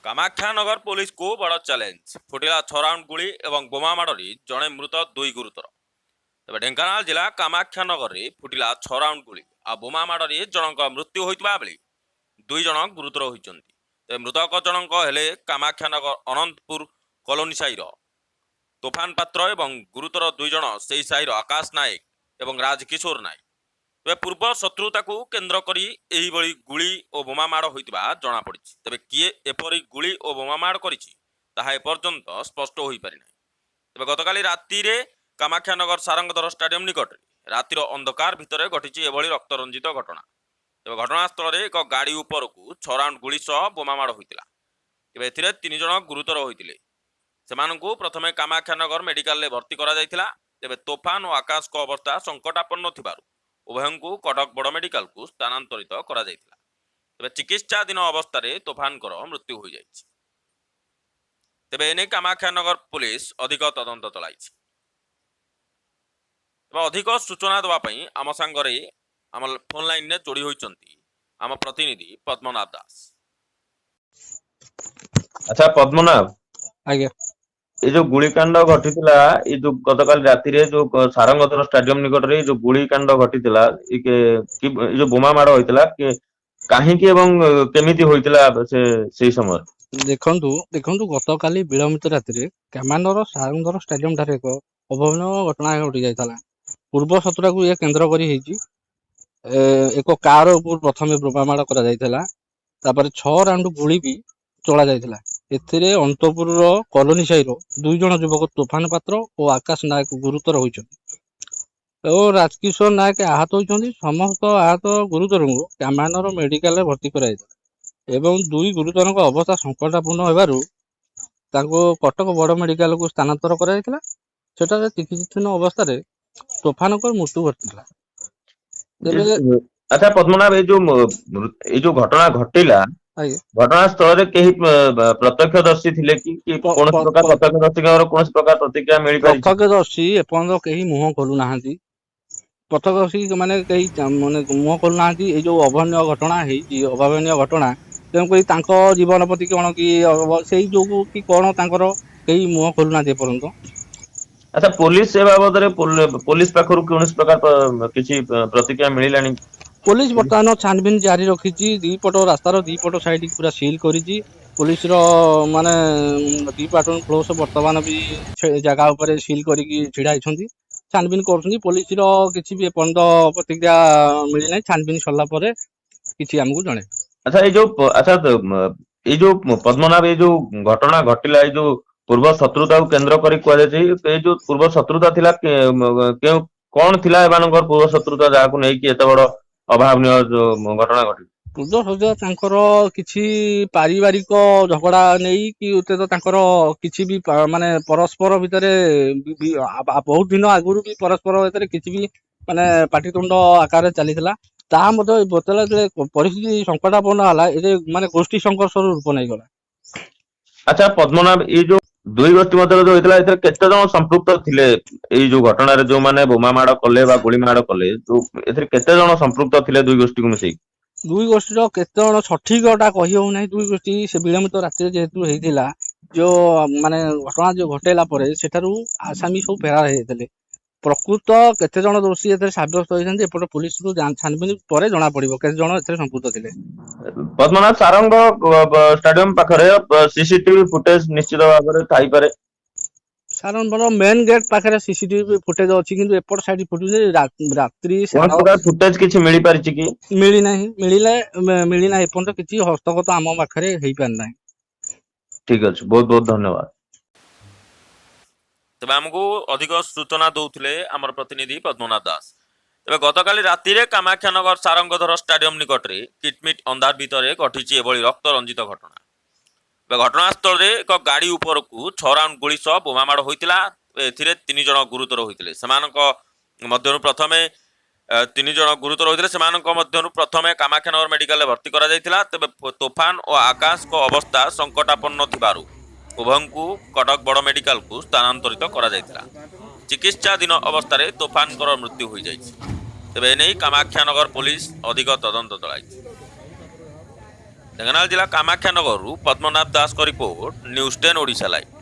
Kamakhyanagar police को बड़ challenge फुटिला 6 round गुली और बोमा माड़ी जड़े मृत दुई गुरुतर। तेज ढेंकानाल जिला कामाख्यानगर में फुटिला 6 राउंड गुली आ बोमा माड़ी जनक मृत्यु होता बेले दुई जन गुरुतर होती। मृतक जनक हेले कामाख्यानगर अनंतपुर कॉलोनी साईर तोफान पात्र और गुरुतर दुई जन से साईर आकाश नायक और राजकिशोर नायक। तेज पूर्व शत्रुता को केन्द्र करी एही बड़ी गुली और बोमा माड़ होइतिबा जणा पड़ी। तेज किए एपरी गुली और बोमा माड़ करिछि ताहा एपर्यंत स्पष्ट हो पारि नाही। तेज गतकाली राति रे कामाख्यानगर सारंगधर स्टाडियम निकट रातिर अंधकार भितर घटी एभली रक्तरंजित घटना। तेज घटनास्थल में एक गाड़ी उपर को 6 राउंड गुली सह बोमा माड़ होइतिला। तेज एथिरे 3 जन गुरुतर होइतिले। सेमानंकु प्रथमे कामाख्यानगर मेडिकल रे भर्ती करा जायतिला। तेज तोफान और आकाश को अवस्था संकटापन्न थिबारु उभय को कटक बड़ मेडिकल को स्थानांतरित करा जायतिला। तेज चिकित्साधीन अवस्था तोफान मृत्यु हो जायछि। तेबे एने कामाख्यानगर पुलिस अधिक तदंत चलाई। अधिक सूचना देवाई आम सांगरे आम फोन लाइन ने जोड़ी होइचंती आम प्रतिनिधि पद्मनाभ दास। अच्छा पद्मनाभ, आज्ञा ये जो गुलिकांड घटिला ये जो गतकाल राति रे जो सारंगधर स्टाडियम निकट रे जो गुलिकांड घटिला जो बोमा माड़ होइतिला काहींकी एवं केमिति होइतिला से समय देखंतु देखंतु गतकाली विलंबित राति रे कामानगर सारंगधर स्टाडियम ठारे एक अभावनीय घटना घटी जायतला। पूर्व शत्रुता को ये केंद्र करी हेची एक कार ऊपर प्रथमे बोमा माड़ करा जायतला। तापर 6 राउंड गुली भी चला जायतला। एथिरे अंतपुर कॉलोनी साईर दुई जन युवक तोफान पात्र और आकाश नायक गुरुतर होइछन्ति और राजकिशोर नायक आहत होइछन्ति। समस्त आहत गुरुतर को कामानगर मेडिकल रे भर्ती कराइला एवं दुई गुरुतर अवस्था संकटापूर्ण हेबारु ताको कटक बड़ मेडिकल को स्थानांतर कराइला। सेटारे चिकित्साधीन अवस्था रे तोफान को मृत्यु घटिला। अच्छा पद्मनाभ, ये जो घटना घटिला घटना स्थल रे केही प्रत्यक्षदर्शी थिले कि कोन प्रकार प्रत्यक्षदर्शी कोन प्रकार प्रतिक्रिया मिल पारि? प्रत्यक्षदर्शी एपन केही मुह खोलु नाहंती। प्रत्यक्षदर्शी माने केही माने मुह खोलु नाहंती। ए जो अभावनीय घटना हेई अभावनीय घटना तेम कोई तांको जीवन प्रति कोन कि सेही जो कि कोन तांकर केही मुह खोलु नाहंती एपर्यंत। अच्छा पुलिस से बाबद रे पुलिस पाखरु कोन प्रकार किछि प्रतिक्रिया मिलिलानी? पुलिस बर्तमान छानबीन जारी रखी। दीपट रास्तार दीपट साइड पूरा सील करी। पुलिस माने दी प्लाटून फोर्स बर्तमान भी जगह उपर सील करी छिड़ा छानबीन कर। पुलिस किसी भी एपर्यंत प्रतिक्रिया मिली ना। छानबीन सरला किसी आमको जणे। अच्छा ये जो पद्मनाभ ये जो घटना घटिला ये जो पूर्व शत्रुता को केंद्र करी कह जो पूर्व शत्रुता थिला कौन थिला एमानकर पूर्व शत्रुता जाको नै कि एते बड़ अभावनीय जो घटना घटी? पूर्व शत्रुता किसी पारिवारिक झगड़ा नहीं कि किसी भी माने परस्पर भितर बहुत दिन आगुरी भी परस्पर भितर किसी भी माने पाटितुंड आकार चलीथिला। ताहा मते बतला परिस्थिति संकटापन्न हला ए माने गोष्ठी संघर्ष रूप नै गला। अच्छा पद्मनाभ, ये जो दुई गोष्ठी मध्य जो होइतला एथरे केते जन संपृक्त थिले ए जो घटना रे जो माने बोमा माड़ कले बा गुली माड़ कले जो एथरे केते जन संपृक्त थिले दुई गोष्ठी को मिसई? दुई गोष्ठी रो केते जन सठिकटा कहि हो नै। दुई गोष्ठी से विलंबित रात्रि जेतु हेतिला जो माने घटना जो घटेला परे सेठारु आसामी सब फेरार हेतले। प्रकृत केते जन दोषी एथरे साब्यस्त होइछन्ते एपट पुलिस को छानबीन परे जणा पड़िबो केते जन एथरे संपृक्त थिले। पद्मनाभ, सारंग स्टाडियम पाखरे सीसीटीवी फुटेज निश्चित भाव में थाई पारे। सारंग मेन गेट पाखरे सीसीटीवी फुटेज अछि किंतु एपट साइड फुटेज रात्रि फुटेज किछि मिली पारिछि कि? मिली नाही। मिली नाही एपन किछि हस्तगत आम पाखरे हेई पार नाही। ठीक अछि, बहुत बहुत धन्यवाद। तबे हमको अधिक सूचना दौथिले आमर प्रतिनिधि पद्मनाभ दास। तेज गतकाली राति रे कामाख्यानगर सारंगधर स्टाडियम निकट रे किटमिट अंधार भितर घटी एभली रक्तरंजित घटना। घटनास्थल में एक गाड़ी उपर को 6 राउंड गुली सह बोमा माड़ होइतिला। एथिरे 3 जन गुरुतर होइतिले। सेमानक मध्यरु प्रथमे 3 जन गुरुतर होइतिले। सेमानक मध्यरु प्रथमे कामाख्यानगर मेडिकल रे भर्ती करा जायतिला। तबे तोफान और आकाश को अवस्था संकटापन्न थिबारु उभय को कटक बड़ मेडिकल को स्थानांतरित करा जायतिला। चिकित्साधीन अवस्था तोफान मृत्यु हो जायछि। तेबे एने कामाख्यानगर पुलिस अधिक तदंत चलाई। ଢେଙ୍କାନାଳ ଜିଲ୍ଲା କାମାକ୍ଷାନଗରରୁ ପଦ୍ମନାଭ ଦାସଙ୍କ ରିପୋର୍ଟ ନ୍ୟୁଜ୍ 10 ଓଡ଼ିଶା ଲାଇଭ୍।